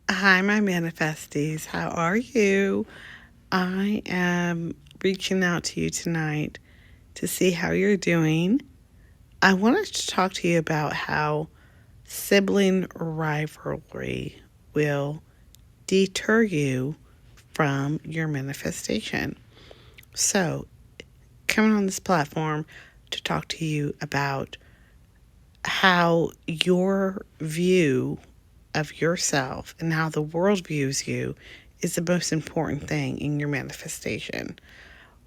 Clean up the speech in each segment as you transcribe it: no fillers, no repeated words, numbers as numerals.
Hi, my manifesties. How are you? I am reaching out to you tonight to see how you're doing. I wanted to talk to you about how sibling rivalry will deter you from your manifestation. So, coming on this platform to talk to you about how your view of yourself and how the world views you is the most important thing in your manifestation.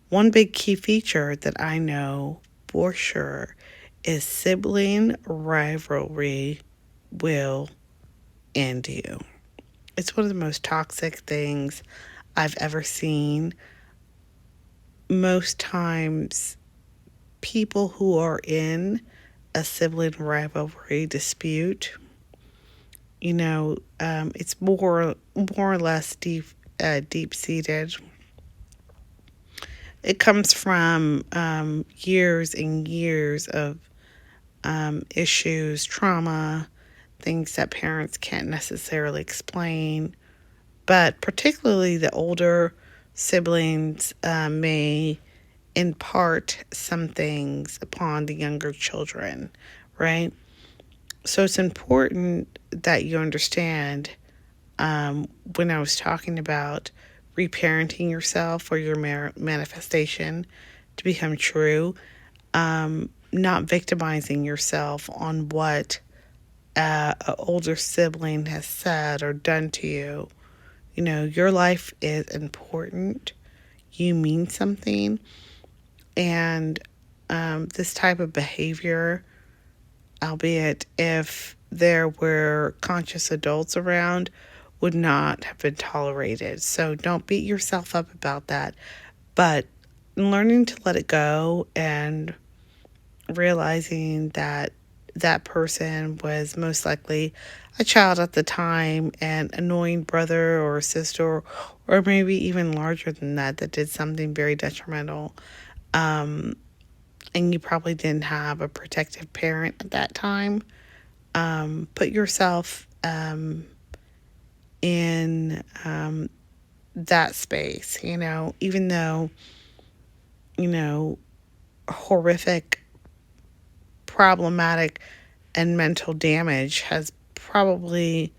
One big key feature that I know for sure is sibling rivalry will end you. It's one of the most toxic things I've ever seen. Most times, people who are in a sibling rivalry dispute, it's more or less deep seated. It comes from years and years of issues, trauma, things that parents can't necessarily explain. But particularly the older siblings may impart some things upon the younger children, right? So it's important that you understand when I was talking about reparenting yourself or your manifestation to become true, not victimizing yourself on what an older sibling has said or done to you. Your life is important. You mean something. And this type of behavior, albeit if there were conscious adults around, would not have been tolerated. So don't beat yourself up about that. But learning to let it go and realizing that that person was most likely a child at the time, an annoying brother or sister, or maybe even larger than that, that did something very detrimental. Um, and you probably didn't have a protective parent at that time. Put yourself in that space, even though, you know, horrific, problematic, and mental damage has probably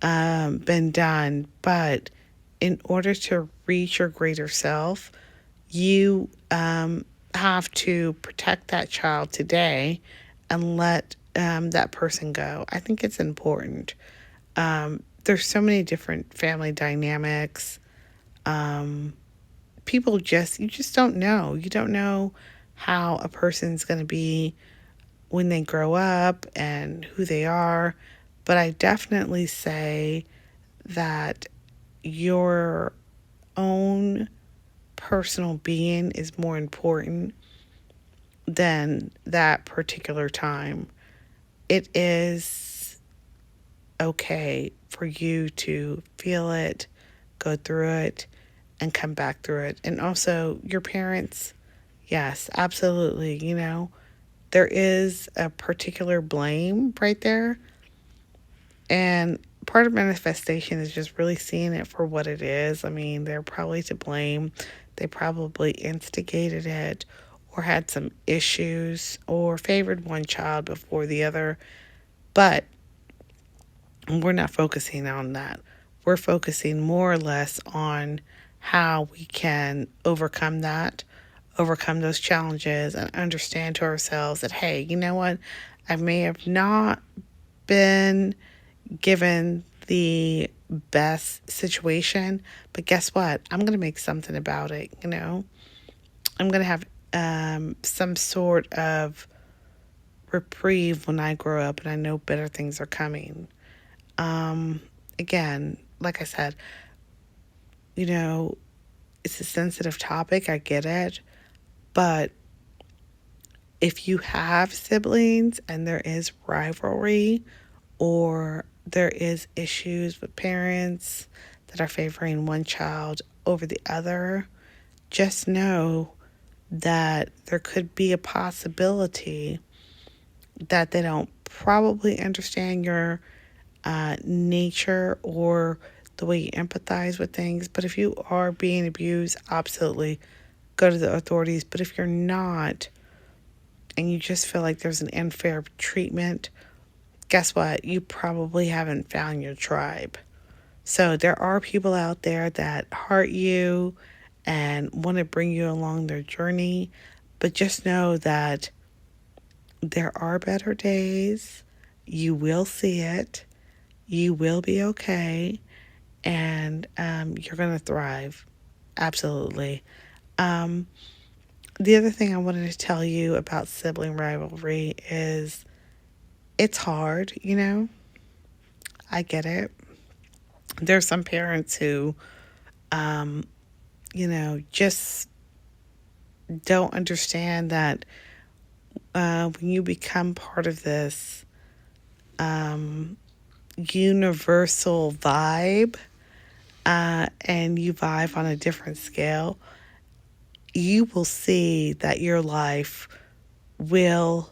been done. But in order to reach your greater self, you have to protect that child today and let that person go. I think it's important. There's so many different family dynamics. Um, you just don't know. You don't know how a person's going to be when they grow up and who they are. But I definitely say that your own personal being is more important than that particular time. It is okay for you to feel it, go through it, and come back through it. And also, your parents, yes, absolutely. There is a particular blame right there. And part of manifestation is just really seeing it for what it is. I mean, they're probably to blame. They probably instigated it or had some issues or favored one child before the other. But we're not focusing on that. We're focusing more or less on how we can overcome that, overcome those challenges, and understand to ourselves that, hey, you know what? I may have not been given the best situation, but guess what? I'm going to make something about it. I'm going to have some sort of reprieve when I grow up and I know better things are coming. Um, Again, like I said, you know, it's a sensitive topic. I get it. But if you have siblings and there is rivalry or there is issues with parents that are favoring one child over the other, just know that there could be a possibility that they don't probably understand your nature or the way you empathize with things. But if you are being abused, absolutely go to the authorities. But if you're not, and you just feel like there's an unfair treatment, guess what? You probably haven't found your tribe. So there are people out there that heart you and want to bring you along their journey, but just know that there are better days. You will see it. You will be okay, and you're going to thrive. Absolutely. Um, the other thing I wanted to tell you about sibling rivalry is it's hard, you know? I get it. There's some parents who, um, just don't understand that when you become part of this universal vibe and you vibe on a different scale, you will see that your life will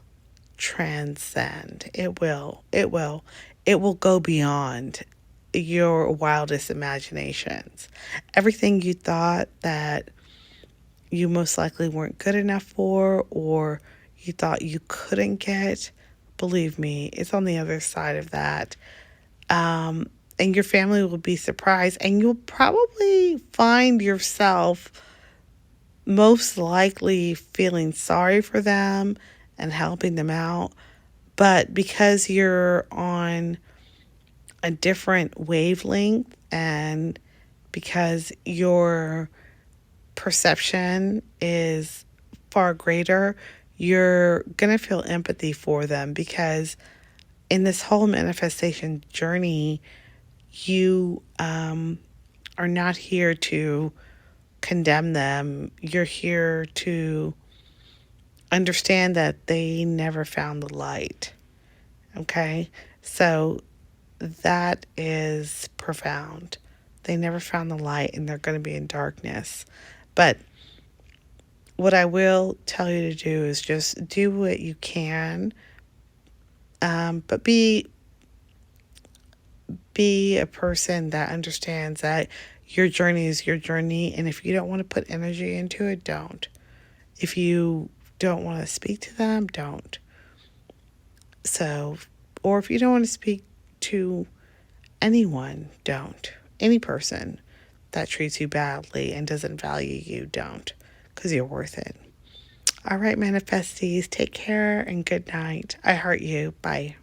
transcend. It will. It will. It will go beyond your wildest imaginations. Everything you thought that you most likely weren't good enough for or you thought you couldn't get, believe me, it's on the other side of that. And your family will be surprised, and you'll probably find yourself most likely feeling sorry for them and helping them out. But because you're on a different wavelength and because your perception is far greater, you're going to feel empathy for them because in this whole manifestation journey, you are not here to condemn them. You're here to understand that they never found the light. Okay? So that is profound. They never found the light and they're going to be in darkness. But what I will tell you to do is just do what you can, but be a person that understands that your journey is your journey, and if you don't want to put energy into it, don't. If you don't want to speak to them, don't. So, or if you don't want to speak to anyone, don't. Any person that treats you badly and doesn't value you, don't, because you're worth it. All right, manifestees, take care and good night. I heart you. Bye.